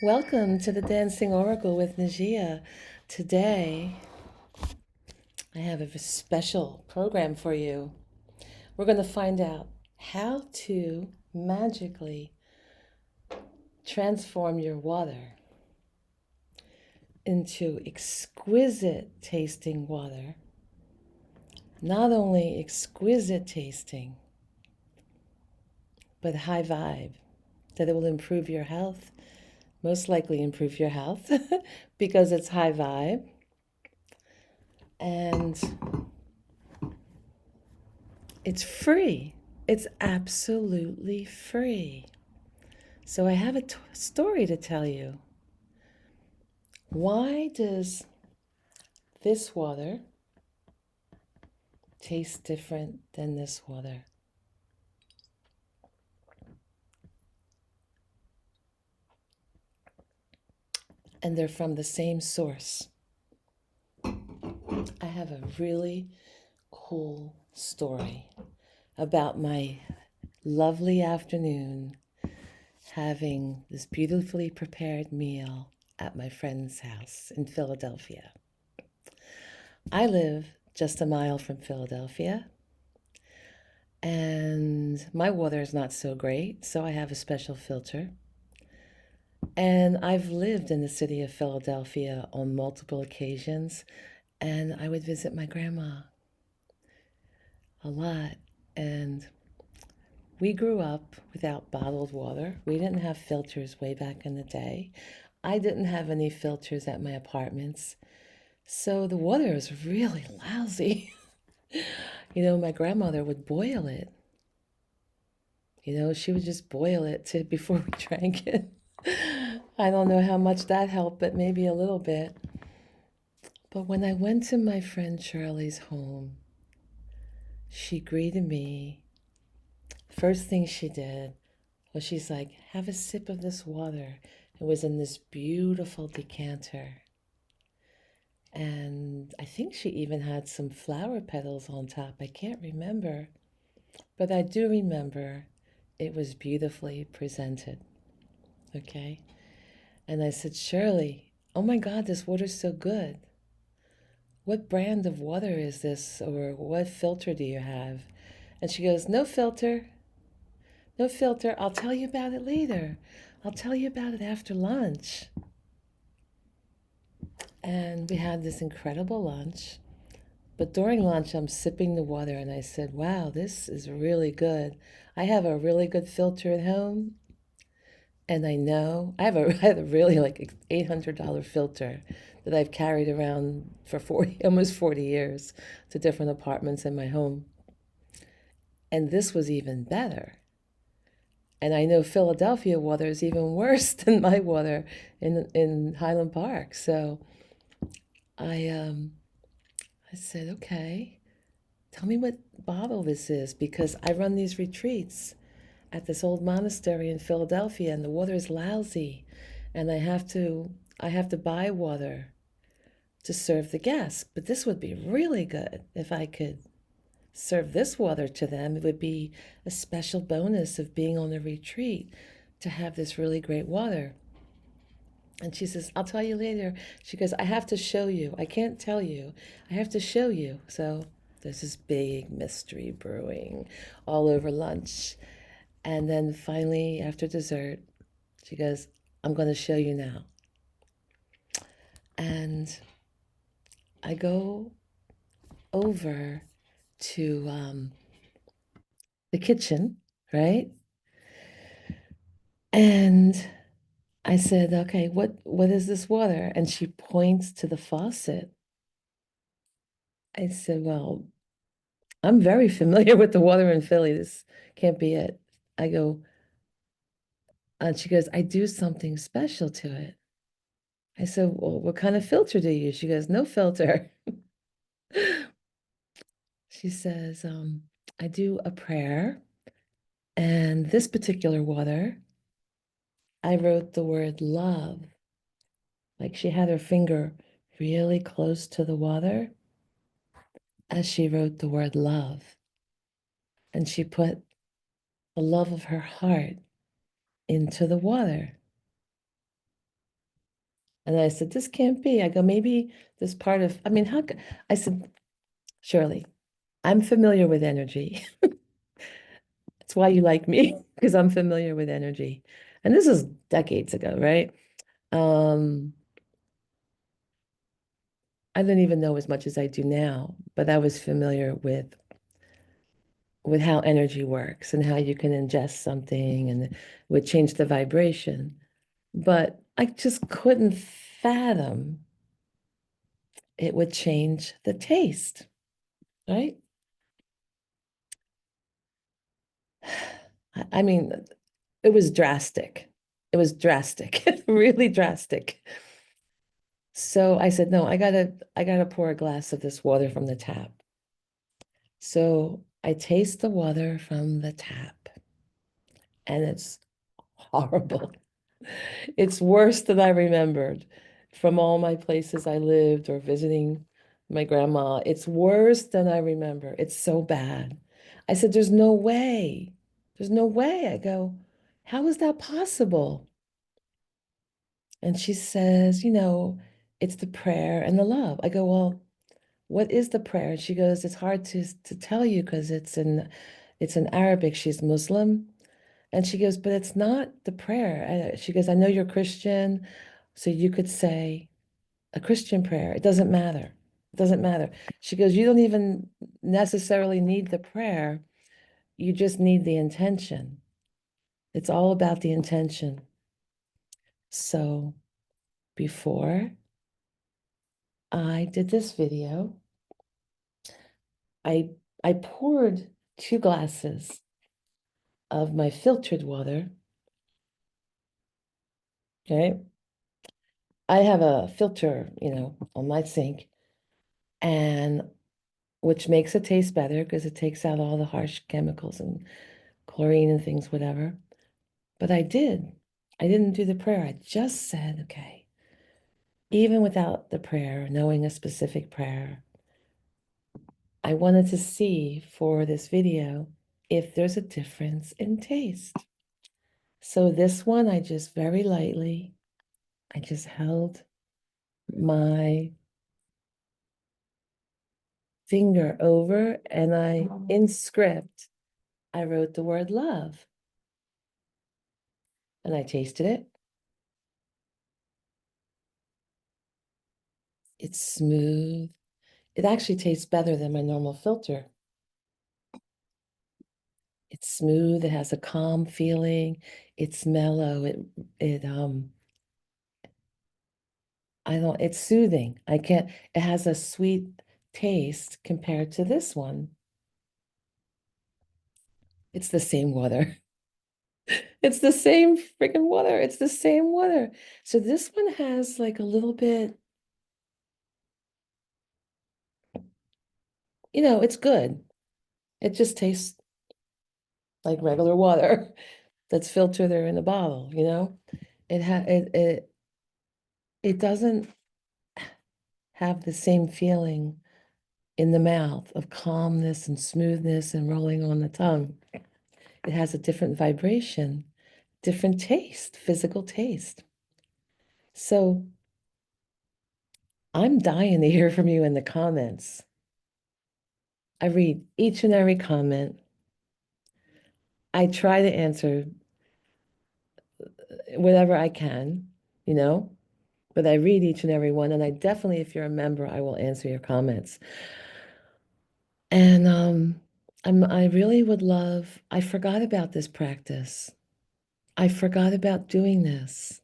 Welcome to the Dancing Oracle with Najia. Today, I have a special program for you. We're going to find out how to magically transform your water into exquisite tasting water. Not only exquisite tasting, but high vibe, that it will improve your health, most likely improve your health because it's high vibe. And it's free. It's absolutely free. So I have a story to tell you. Why does this water taste different than this water? And they're from the same source. I have a really cool story about my lovely afternoon having this beautifully prepared meal at my friend's house in Philadelphia. I live just a mile from Philadelphia, and my water is not so great, so I have a special filter. And I've lived in the city of Philadelphia on multiple occasions, and I would visit my grandma a lot. And we grew up without bottled water. We didn't have filters way back in the day. I didn't have any filters at my apartments. So the water was really lousy. My grandmother would boil it. She would just boil it before we drank it. I don't know how much that helped, but maybe a little bit. But when I went to my friend Shirley's home, she greeted me. First thing she did was she's like, have a sip of this water. It was in this beautiful decanter. And I think she even had some flower petals on top. I can't remember. But I do remember it was beautifully presented. Okay? And I said, Shirley, oh my God, this water's so good. What brand of water is this, or what filter do you have? And she goes, no filter. No filter. I'll tell you about it later. I'll tell you about it after lunch. And we had this incredible lunch. But during lunch, I'm sipping the water, and I said, wow, this is really good. I have a really good filter at home. And I have a really like $800 filter that I've carried around for almost 40 years to different apartments in my home. And this was even better. And I know Philadelphia water is even worse than my water in Highland Park. So I said, okay, tell me what bottle this is, because I run these retreats at this old monastery in Philadelphia, and the water is lousy, and I have to buy water to serve the guests. But this would be really good if I could serve this water to them. It would be a special bonus of being on a retreat to have this really great water. And she says, I'll tell you later. She goes, I have to show you. I can't tell you. I have to show you. So there's this big mystery brewing all over lunch. And then finally, after dessert, she goes, I'm going to show you now. And I go over to the kitchen, right? And I said, okay, what is this water? And she points to the faucet. I said, well, I'm very familiar with the water in Philly. This can't be it. I go, and she goes, I do something special to it. I said, well, what kind of filter do you use? She goes, no filter. She says, I do a prayer, and this particular water, I wrote the word love. Like she had her finger really close to the water as she wrote the word love. And she put the love of her heart into the water. And I said, this can't be. I go, maybe this part of, I mean, I said, Shirley, I'm familiar with energy. That's why you like me, because I'm familiar with energy. And this is decades ago, right? Um, I didn't even know as much as I do now, but I was familiar with how energy works and how you can ingest something and it would change the vibration. But I just couldn't fathom it would change the taste, right? I mean, it was drastic. It was drastic, really drastic. So I said, no, I gotta pour a glass of this water from the tap. So I taste the water from the tap, and it's horrible. It's worse than I remembered from all my places I lived or visiting my grandma. It's worse than I remember. It's so bad. I said, there's no way. There's no way. I go, how is that possible? And she says, it's the prayer and the love. I go, well, what is the prayer? And she goes, it's hard to tell you because it's in Arabic. She's Muslim. And she goes, but it's not the prayer. She goes, I know you're Christian, so you could say a Christian prayer. It doesn't matter. It doesn't matter. She goes, you don't even necessarily need the prayer. You just need the intention. It's all about the intention. So before I did this video, I I poured 2 glasses of my filtered water. Okay. I have a filter, on my sink, and which makes it taste better because it takes out all the harsh chemicals and chlorine and things, whatever. But I did. I didn't do the prayer. I just said, okay, even without the prayer, knowing a specific prayer, I wanted to see for this video if there's a difference in taste. So this one, I just very lightly, I just held my finger over and in script, I wrote the word love and I tasted it. It's smooth. It actually tastes better than my normal filter. It's smooth. It has a calm feeling. It's mellow. I don't, it's soothing. It has a sweet taste compared to this one. It's the same water. It's the same freaking water. It's the same water. So this one has like a little bit, it's good. It just tastes like regular water that's filtered there in a bottle. It doesn't have the same feeling in the mouth of calmness and smoothness and rolling on the tongue. It has a different vibration, different taste, physical taste. So I'm dying to hear from you in the comments. I read each and every comment. I try to answer whatever I can, you know, but I read each and every one. And I definitely, if you're a member, I will answer your comments. And I really would love, I forgot about this practice. I forgot about doing this.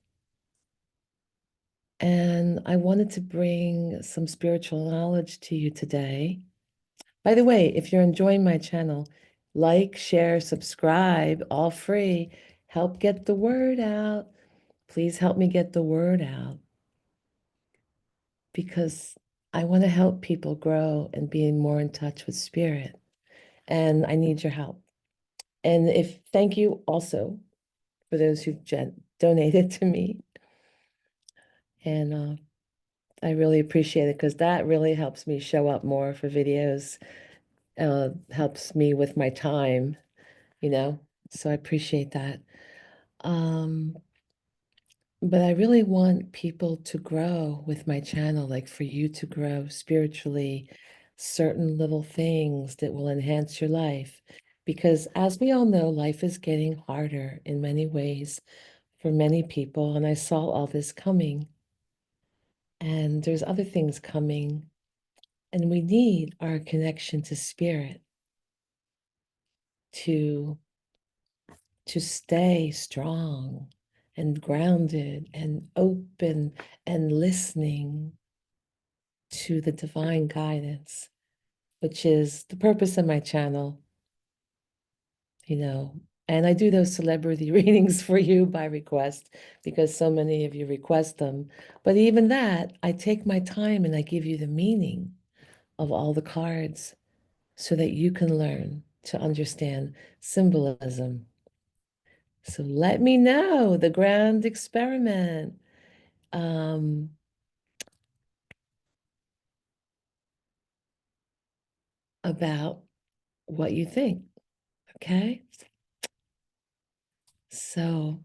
And I wanted to bring some spiritual knowledge to you today. By the way, if you're enjoying my channel, like, share, subscribe, all free. Help get the word out. Please help me get the word out because I want to help people grow and be more in touch with spirit. And I need your help. And thank you also for those who've donated to me. And I really appreciate it because that really helps me show up more for videos, helps me with my time. So I appreciate that. Um, But I really want people to grow with my channel, like for you to grow spiritually, certain little things that will enhance your life. Because as we all know, life is getting harder in many ways for many people. And I saw all this coming, and there's other things coming. And we need our connection to spirit to stay strong and grounded and open and listening to the divine guidance, which is the purpose of my channel, you know. And I do those celebrity readings for you by request because so many of you request them. But even that, I take my time and I give you the meaning of all the cards so that you can learn to understand symbolism. So let me know the grand experiment um, about what you think. Okay. So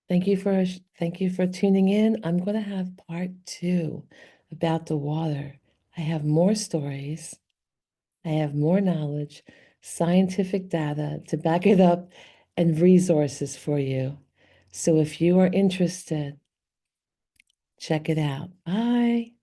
thank you for tuning in. I'm going to have part two about the water. I have more stories. I have more knowledge, scientific data to back it up, and resources for you. So if you are interested, check it out. Bye.